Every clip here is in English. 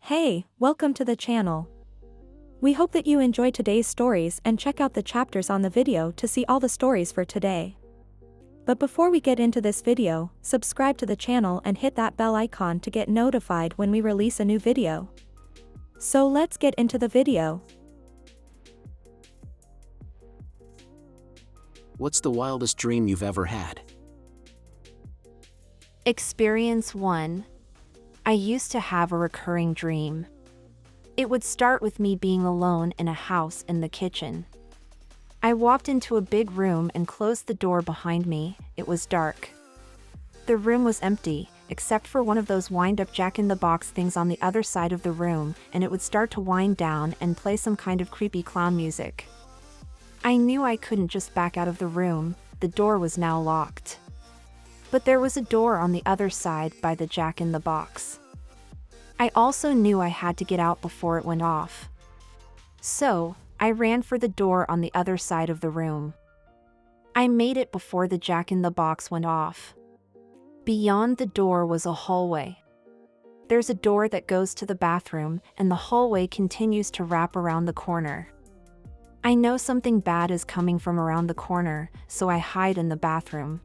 Hey, welcome to the channel. We hope that you enjoy today's stories and check out the chapters on the video to see all the stories for today. But before we get into this video, subscribe to the channel and hit that bell icon to get notified when we release a new video. So let's get into the video. What's the wildest dream you've ever had? Experience 1. I used to have a recurring dream. It would start with me being alone in a house in the kitchen. I walked into a big room and closed the door behind me. It was dark. The room was empty, except for one of those wind-up jack-in-the-box things on the other side of the room, and it would start to wind down and play some kind of creepy clown music. I knew I couldn't just back out of the room. The door was now locked. But there was a door on the other side by the jack-in-the-box. I also knew I had to get out before it went off. So, I ran for the door on the other side of the room. I made it before the jack-in-the-box went off. Beyond the door was a hallway. There's a door that goes to the bathroom, and the hallway continues to wrap around the corner. I know something bad is coming from around the corner, so I hide in the bathroom.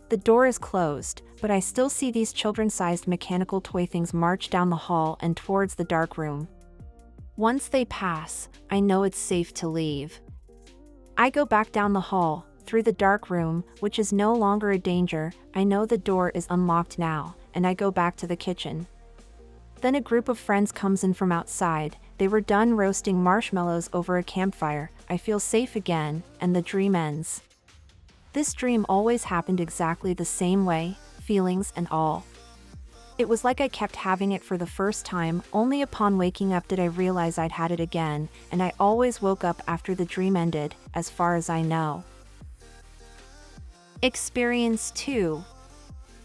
The door is closed, but I still see these children-sized mechanical toy things march down the hall and towards the dark room. Once they pass, I know it's safe to leave. I go back down the hall, through the dark room, which is no longer a danger. I know the door is unlocked now, and I go back to the kitchen. Then a group of friends comes in from outside. They were done roasting marshmallows over a campfire. I feel safe again, and the dream ends. This dream always happened exactly the same way, feelings and all. It was like I kept having it for the first time. Only upon waking up did I realize I'd had it again, and I always woke up after the dream ended, as far as I know. Experience 2.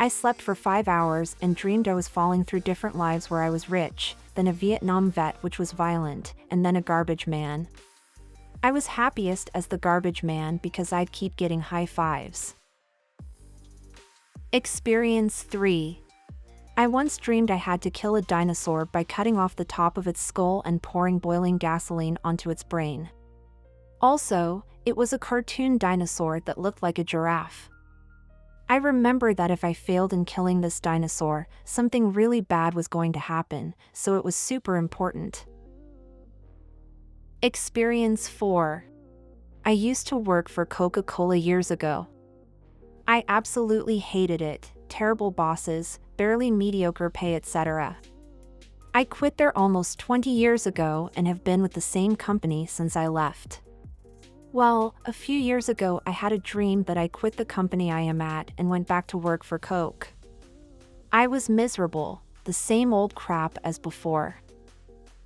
I slept for 5 hours and dreamed I was falling through different lives where I was rich, then a Vietnam vet which was violent, and then a garbage man. I was happiest as the garbage man because I'd keep getting high fives. Experience 3. I once dreamed I had to kill a dinosaur by cutting off the top of its skull and pouring boiling gasoline onto its brain. Also, it was a cartoon dinosaur that looked like a giraffe. I remember that if I failed in killing this dinosaur, something really bad was going to happen, so it was super important. Experience 4. I used to work for Coca-Cola years ago. I absolutely hated it, terrible bosses, barely mediocre pay, etc. I quit there almost 20 years ago and have been with the same company since I left. Well, a few years ago I had a dream that I quit the company I am at and went back to work for Coke. I was miserable, the same old crap as before.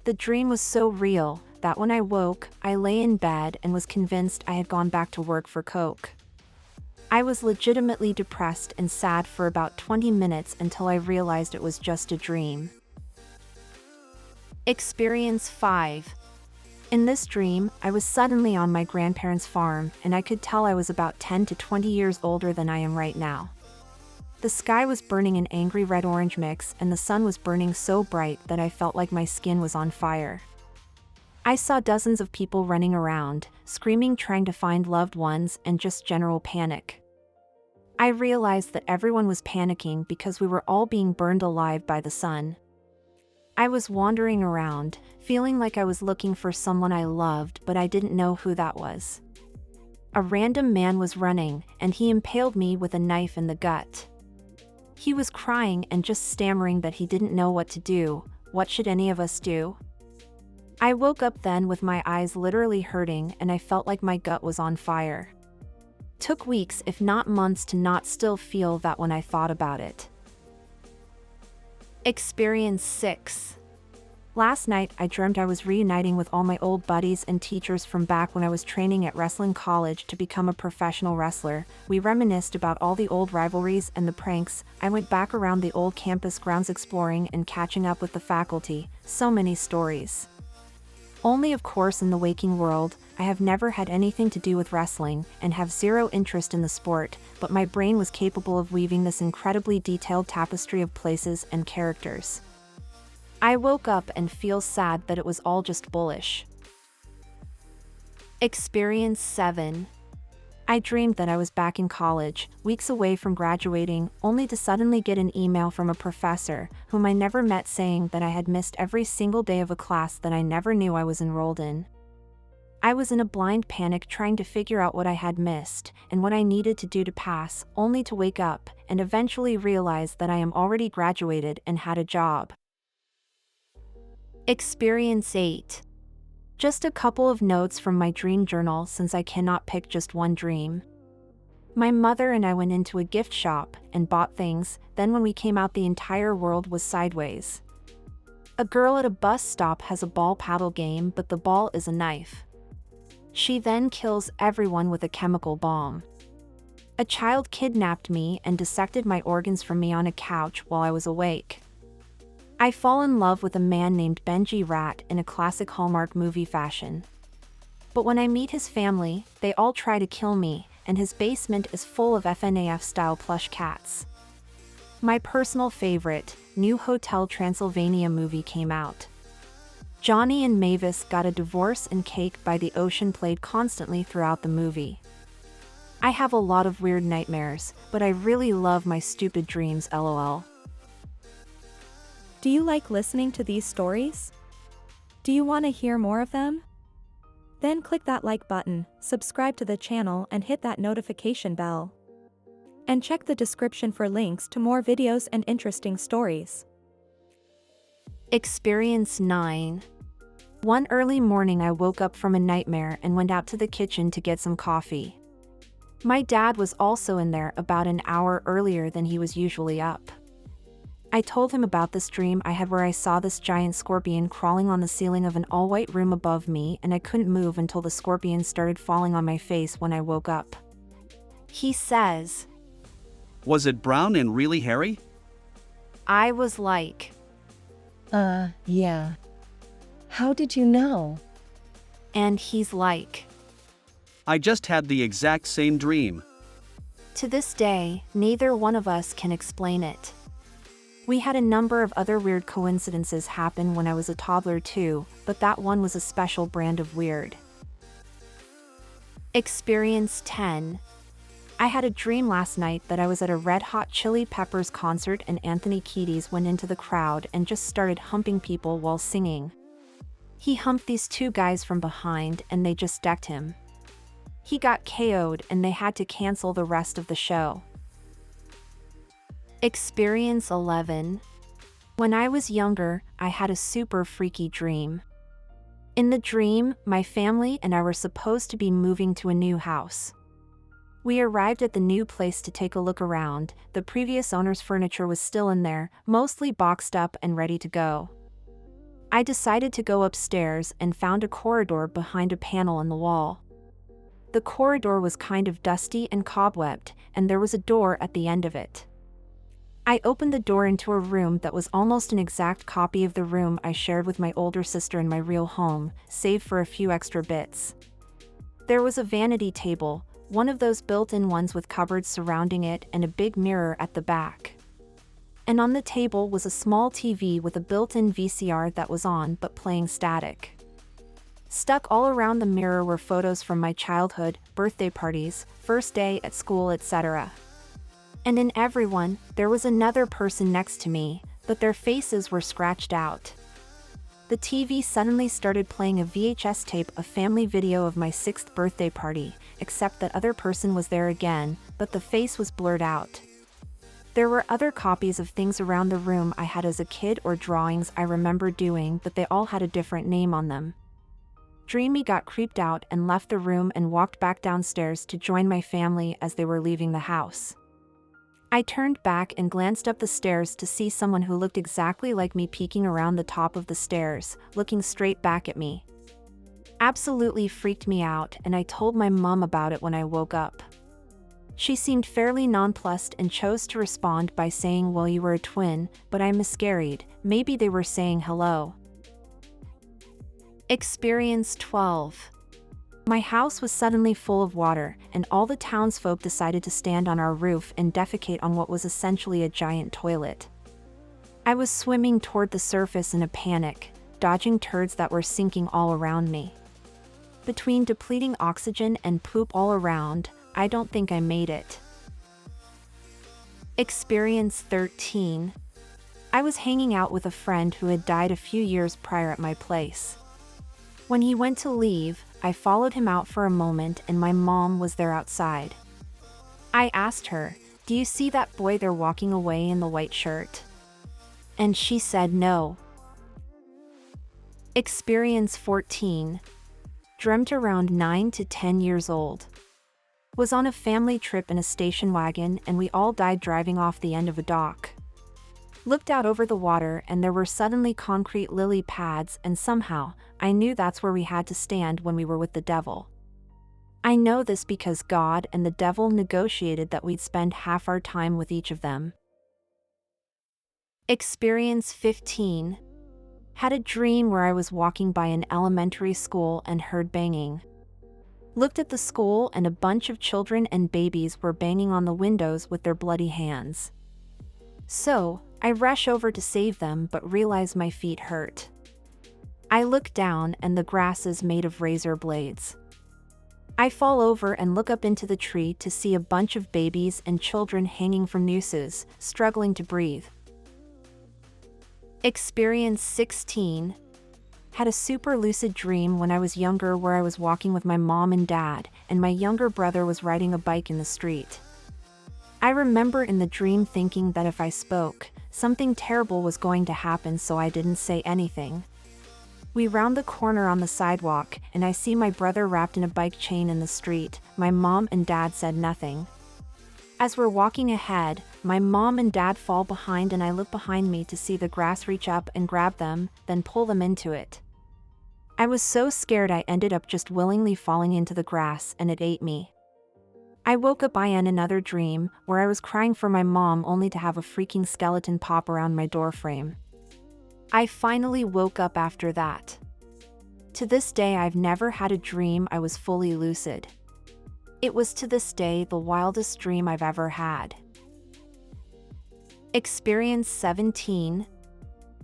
The dream was so real that when I woke, I lay in bed and was convinced I had gone back to work for Coke. I was legitimately depressed and sad for about 20 minutes until I realized it was just a dream. Experience 5. In this dream, I was suddenly on my grandparents' farm, and I could tell I was about 10 to 20 years older than I am right now. The sky was burning an angry red-orange mix, and the sun was burning so bright that I felt like my skin was on fire. I saw dozens of people running around, screaming, trying to find loved ones, and just general panic. I realized that everyone was panicking because we were all being burned alive by the sun. I was wandering around, feeling like I was looking for someone I loved, but I didn't know who that was. A random man was running, and he impaled me with a knife in the gut. He was crying and just stammering that he didn't know what to do. What should any of us do? I woke up then with my eyes literally hurting, and I felt like my gut was on fire. Took weeks if not months to not still feel that when I thought about it. Experience 6. Last night I dreamt I was reuniting with all my old buddies and teachers from back when I was training at wrestling college to become a professional wrestler. We reminisced about all the old rivalries and the pranks. I went back around the old campus grounds exploring and catching up with the faculty. So many stories. Only of course in the waking world, I have never had anything to do with wrestling and have zero interest in the sport, but my brain was capable of weaving this incredibly detailed tapestry of places and characters. I woke up and feel sad that it was all just bullish. Experience 7. I dreamed that I was back in college, weeks away from graduating, only to suddenly get an email from a professor, whom I never met, saying that I had missed every single day of a class that I never knew I was enrolled in. I was in a blind panic trying to figure out what I had missed, and what I needed to do to pass, only to wake up, and eventually realize that I am already graduated and had a job. Experience 8. Just a couple of notes from my dream journal, since I cannot pick just one dream. My mother and I went into a gift shop and bought things, then when we came out the entire world was sideways. A girl at a bus stop has a ball paddle game, but the ball is a knife. She then kills everyone with a chemical bomb. A child kidnapped me and dissected my organs from me on a couch while I was awake. I fall in love with a man named Benji Rat in a classic Hallmark movie fashion. But when I meet his family, they all try to kill me, and his basement is full of FNAF-style plush cats. My personal favorite, new Hotel Transylvania movie came out. Johnny and Mavis got a divorce, and Cake by the Ocean played constantly throughout the movie. I have a lot of weird nightmares, but I really love my stupid dreams, lol. Do you like listening to these stories? Do you want to hear more of them? Then click that like button, subscribe to the channel and hit that notification bell. And check the description for links to more videos and interesting stories. Experience 9. One early morning I woke up from a nightmare and went out to the kitchen to get some coffee. My dad was also in there about an hour earlier than he was usually up. I told him about this dream I had where I saw this giant scorpion crawling on the ceiling of an all-white room above me, and I couldn't move until the scorpion started falling on my face when I woke up. He says, "Was it brown and really hairy?" I was like, Yeah. How did you know? and he's like, "I just had the exact same dream." To this day, neither one of us can explain it. We had a number of other weird coincidences happen when I was a toddler too, but that one was a special brand of weird. Experience 10. I had a dream last night that I was at a Red Hot Chili Peppers concert and Anthony Kiedis went into the crowd and just started humping people while singing. He humped these two guys from behind and they just decked him. He got KO'd and they had to cancel the rest of the show. Experience 11. When I was younger, I had a super freaky dream. In the dream, my family and I were supposed to be moving to a new house. We arrived at the new place to take a look around. The previous owner's furniture was still in there, mostly boxed up and ready to go. I decided to go upstairs and found a corridor behind a panel in the wall. The corridor was kind of dusty and cobwebbed, and there was a door at the end of it. I opened the door into a room that was almost an exact copy of the room I shared with my older sister in my real home, save for a few extra bits. There was a vanity table, one of those built-in ones with cupboards surrounding it and a big mirror at the back. And on the table was a small TV with a built-in VCR that was on but playing static. Stuck all around the mirror were photos from my childhood, birthday parties, first day at school, etc. And in everyone, there was another person next to me, but their faces were scratched out. The TV suddenly started playing a VHS tape of family video of my 6th birthday party, except that other person was there again, but the face was blurred out. There were other copies of things around the room I had as a kid or drawings I remember doing, but they all had a different name on them. Dreamy got creeped out and left the room and walked back downstairs to join my family as they were leaving the house. I turned back and glanced up the stairs to see someone who looked exactly like me peeking around the top of the stairs, looking straight back at me. Absolutely freaked me out, and I told my mom about it when I woke up. She seemed fairly nonplussed and chose to respond by saying, "Well, you were a twin," but I miscarried. Maybe they were saying hello. Experience 12. My house was suddenly full of water, and all the townsfolk decided to stand on our roof and defecate on what was essentially a giant toilet. I was swimming toward the surface in a panic, dodging turds that were sinking all around me. Between depleting oxygen and poop all around, I don't think I made it. Experience 13. I was hanging out with a friend who had died a few years prior at my place. When he went to leave, I followed him out for a moment and my mom was there outside. I asked her, "Do you see that boy there walking away in the white shirt?" And she said no. Experience 14. Dreamt around 9 to 10 years old. Was on a family trip in a station wagon and we all died driving off the end of a dock. Looked out over the water and there were suddenly concrete lily pads and somehow, I knew that's where we had to stand when we were with the devil. I know this because God and the devil negotiated that we'd spend half our time with each of them. Experience 15. Had a dream where I was walking by an elementary school and heard banging. Looked at the school and a bunch of children and babies were banging on the windows with their bloody hands. So, I rush over to save them but realize my feet hurt. I look down and the grass is made of razor blades. I fall over and look up into the tree to see a bunch of babies and children hanging from nooses, struggling to breathe. Experience 16. Had a super lucid dream when I was younger where I was walking with my mom and dad, and my younger brother was riding a bike in the street. I remember in the dream thinking that if I spoke, something terrible was going to happen, so I didn't say anything. We round the corner on the sidewalk, and I see my brother wrapped in a bike chain in the street. My mom and dad said nothing. As we're walking ahead, my mom and dad fall behind and I look behind me to see the grass reach up and grab them, then pull them into it. I was so scared I ended up just willingly falling into the grass and it ate me. I woke up in another dream, where I was crying for my mom only to have a freaking skeleton pop around my doorframe. I finally woke up after that. To this day I've never had a dream I was fully lucid. It was to this day the wildest dream I've ever had. Experience 17.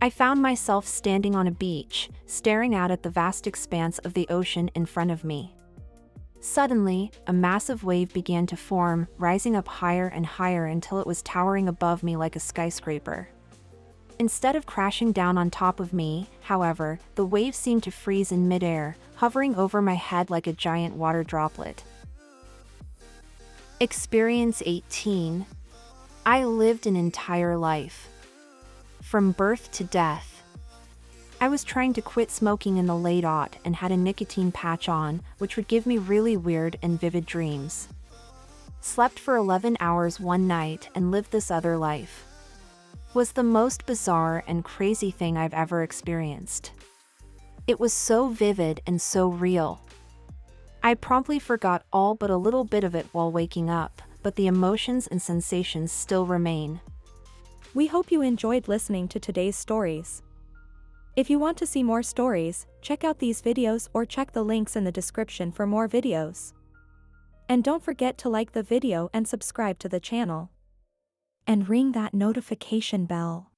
I found myself standing on a beach, staring out at the vast expanse of the ocean in front of me. Suddenly, a massive wave began to form, rising up higher and higher until it was towering above me like a skyscraper. Instead of crashing down on top of me, however, the wave seemed to freeze in midair, hovering over my head like a giant water droplet. Experience 18. I lived an entire life. From birth to death. I was trying to quit smoking in the late aught and had a nicotine patch on, which would give me really weird and vivid dreams. Slept for 11 hours one night and lived this other life. Was the most bizarre and crazy thing I've ever experienced. It was so vivid and so real. I promptly forgot all but a little bit of it while waking up, but the emotions and sensations still remain. We hope you enjoyed listening to today's stories. If you want to see more stories, check out these videos or check the links in the description for more videos. And don't forget to like the video and subscribe to the channel. And ring that notification bell.